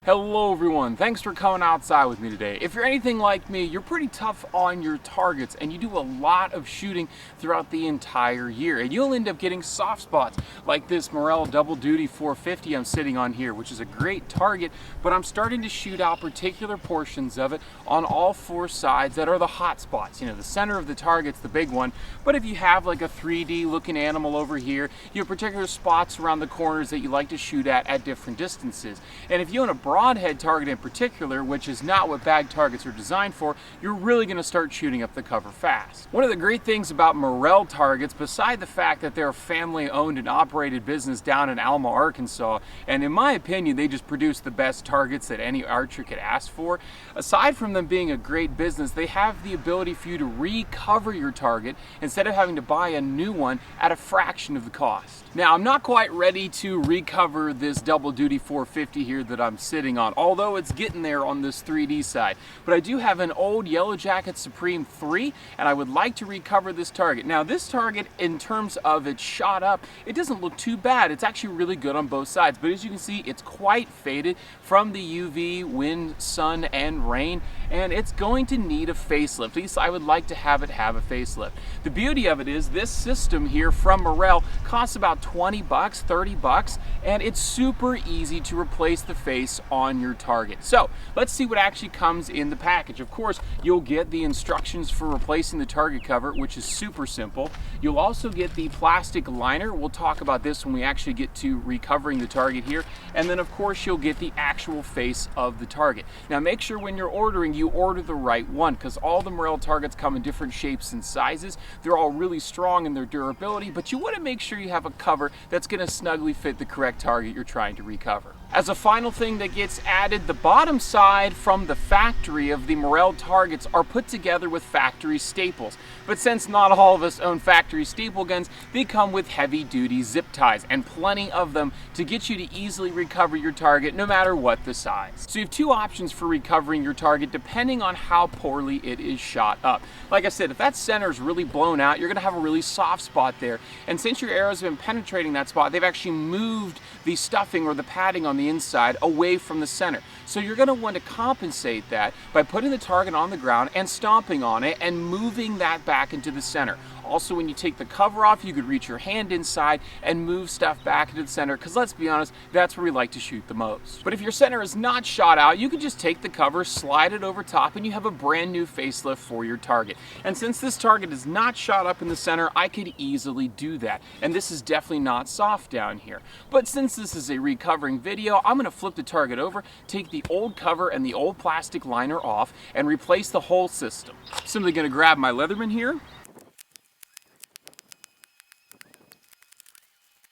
Hello everyone, thanks for coming outside with me today. If you're anything like me, you're pretty tough on your targets and you do a lot of shooting throughout the entire year, and you'll end up getting soft spots like this Morrell double duty 450 I'm sitting on here, which is a great target, but I'm starting to shoot out particular portions of it on all four sides that are the hot spots. You know, the center of the target's the big one, but if you have like a 3D looking animal over here, you have particular spots around the corners that you like to shoot at different distances. And if you own a broadhead target in particular, which is not what bag targets are designed for, you're really going to start shooting up the cover fast. One of the great things about Morrell targets, beside the fact that they're a family owned and operated business down in Alma, Arkansas, and in my opinion they just produce the best targets that any archer could ask for, aside from them being a great business, they have the ability for you to recover your target instead of having to buy a new one at a fraction of the cost. Now, I'm not quite ready to recover this double duty 450 here that I'm sitting on, although it's getting there on this 3D side. But I do have an old Yellow Jacket Supreme 3, and I would like to recover this target. Now, this target, in terms of its shot up, it doesn't look too bad. It's actually really good on both sides, but as you can see, it's quite faded from the UV, wind, sun, and rain, and it's going to need a facelift. At least I would like to have it have a facelift. The beauty of it is this system here from Morrell costs about 20 bucks, 30 bucks, and it's super easy to replace the face on your target. So let's see what actually comes in the package. Of course, you'll get the instructions for replacing the target cover, which is super simple. You'll also get the plastic liner. We'll talk about this when we actually get to recovering the target here. And then of course you'll get the actual face of the target. Now make sure when you're ordering, you order the right one, because all the Morrell targets come in different shapes and sizes. They're all really strong in their durability, but you want to make sure you have a cover that's going to snugly fit the correct target you're trying to recover. As a final thing that gets added, the bottom side from the factory of the Morrell targets are put together with factory staples. But since not all of us own factory staple guns, they come with heavy duty zip ties, and plenty of them to get you to easily recover your target no matter what the size. So you have two options for recovering your target depending on how poorly it is shot up. Like I said, if that center is really blown out, you're going to have a really soft spot there. And since your arrows have been penetrating that spot, they've actually moved the stuffing or the padding on the inside away from the center. So you're going to want to compensate that by putting the target on the ground and stomping on it and moving that back into the center. Also, when you take the cover off, you could reach your hand inside and move stuff back into the center, because let's be honest, that's where we like to shoot the most. But if your center is not shot out, you can just take the cover, slide it over top, and you have a brand new facelift for your target. And since this target is not shot up in the center, I could easily do that. And this is definitely not soft down here. But since this is a recovering video, I'm going to flip the target over, take the old cover and the old plastic liner off, and replace the whole system. Simply going to grab my Leatherman here.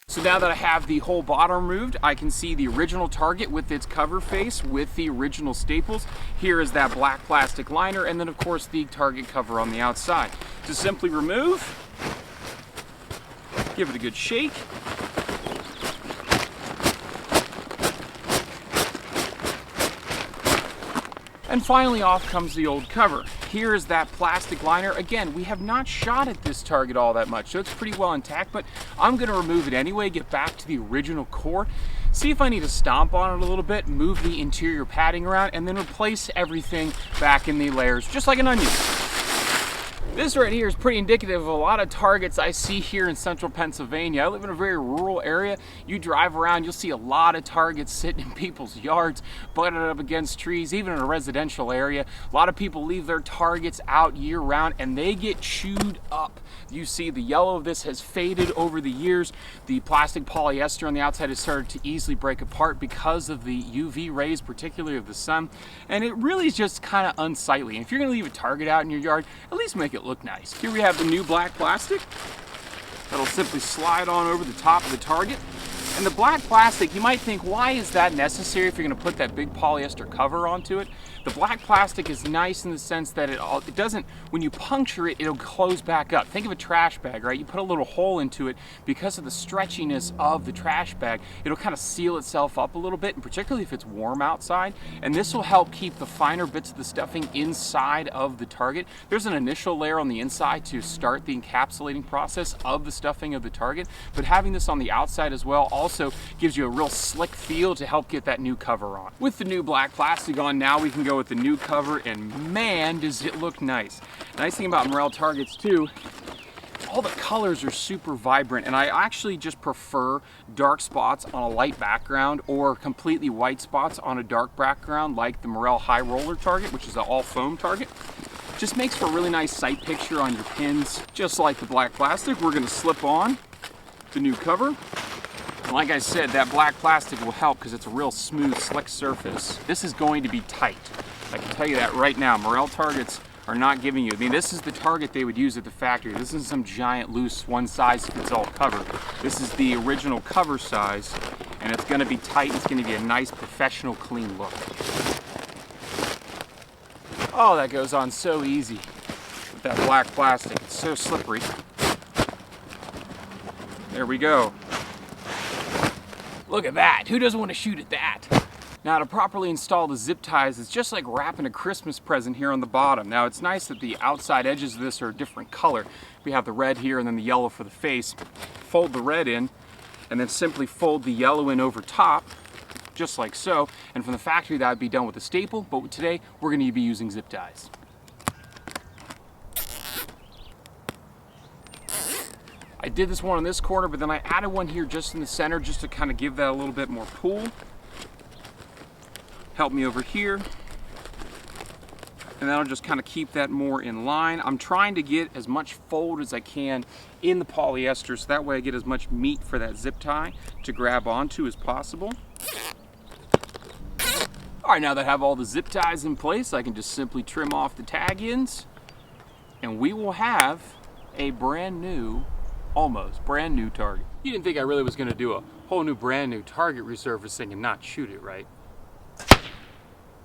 So now that I have the whole bottom removed, I can see the original target with its cover face with the original staples. Here is that black plastic liner, and then of course the target cover on the outside. To simply remove, give it a good shake. And finally off comes the old cover. Here is that plastic liner. Again, we have not shot at this target all that much, so it's pretty well intact, but I'm going to remove it anyway, get back to the original core, see if I need to stomp on it a little bit, move the interior padding around, and then replace everything back in the layers, just like an onion. This right here is pretty indicative of a lot of targets I see here in central Pennsylvania. I live in a very rural area. You drive around, you'll see a lot of targets sitting in people's yards, butted up against trees, even in a residential area. A lot of people leave their targets out year round and they get chewed up. You see the yellow of this has faded over the years. The plastic polyester on the outside has started to easily break apart because of the UV rays, particularly of the sun. And it really is just kind of unsightly. And if you're gonna leave a target out in your yard, at least make it look nice. Here we have the new black plastic that'll simply slide on over the top of the target. And the black plastic, you might think, why is that necessary if you're going to put that big polyester cover onto it? The black plastic is nice in the sense that it doesn't, when you puncture it, it'll close back up. Think of a trash bag, right? You put a little hole into it, because of the stretchiness of the trash bag, it'll kind of seal itself up a little bit, and particularly if it's warm outside. And this will help keep the finer bits of the stuffing inside of the target. There's an initial layer on the inside to start the encapsulating process of the stuffing of the target, but having this on the outside as well also gives you a real slick feel to help get that new cover on. With the new black plastic on, now we can go with the new cover, and man, does it look nice. Nice thing about Morrell targets too, all the colors are super vibrant, and I actually just prefer dark spots on a light background or completely white spots on a dark background, like the Morrell high roller target, which is an all foam target. Just makes for a really nice sight picture on your pins. Just like the black plastic, we're gonna slip on the new cover. And like I said, that black plastic will help because it's a real smooth, slick surface. This is going to be tight. I can tell you that right now. Morrell targets are not giving you, I mean, this is the target they would use at the factory. This isn't some giant, loose, one-size-fits-all cover. This is the original cover size, and it's gonna be tight. It's gonna be a nice, professional, clean look. Oh, that goes on so easy with that black plastic. It's so slippery. There we go. Look at that. Who doesn't want to shoot at that? Now, to properly install the zip ties, it's just like wrapping a Christmas present here on the bottom. Now, it's nice that the outside edges of this are a different color. We have the red here and then the yellow for the face. Fold the red in and then simply fold the yellow in over top, just like so. And from the factory, that would be done with a staple, but today we're going to be using zip ties. I did this one on this corner, but then I added one here just in the center just to kind of give that a little bit more pull. Help me over here. And that'll just kind of keep that more in line. I'm trying to get as much fold as I can in the polyester, so that way I get as much meat for that zip tie to grab onto as possible. All right, now that I have all the zip ties in place, I can just simply trim off the tag ends, and we will have a brand new, almost brand new target. You didn't think I really was gonna do a whole new brand new target resurfacing and not shoot it, right?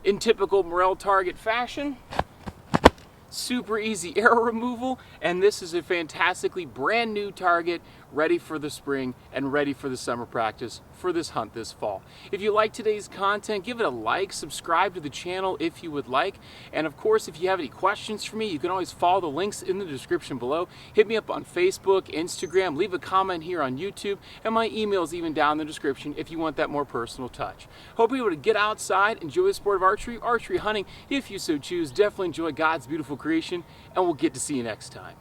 In typical Morrell target fashion, super easy arrow removal, and this is a fantastically brand new target ready for the spring and ready for the summer practice for this hunt this fall. If you like today's content, give it a like, subscribe to the channel if you would like, and of course, if you have any questions for me, you can always follow the links in the description below. Hit me up on Facebook, Instagram, leave a comment here on YouTube, and my email is even down in the description if you want that more personal touch. Hope you're able to get outside, enjoy the sport of archery hunting if you so choose. Definitely enjoy God's beautiful creation, and we'll get to see you next time.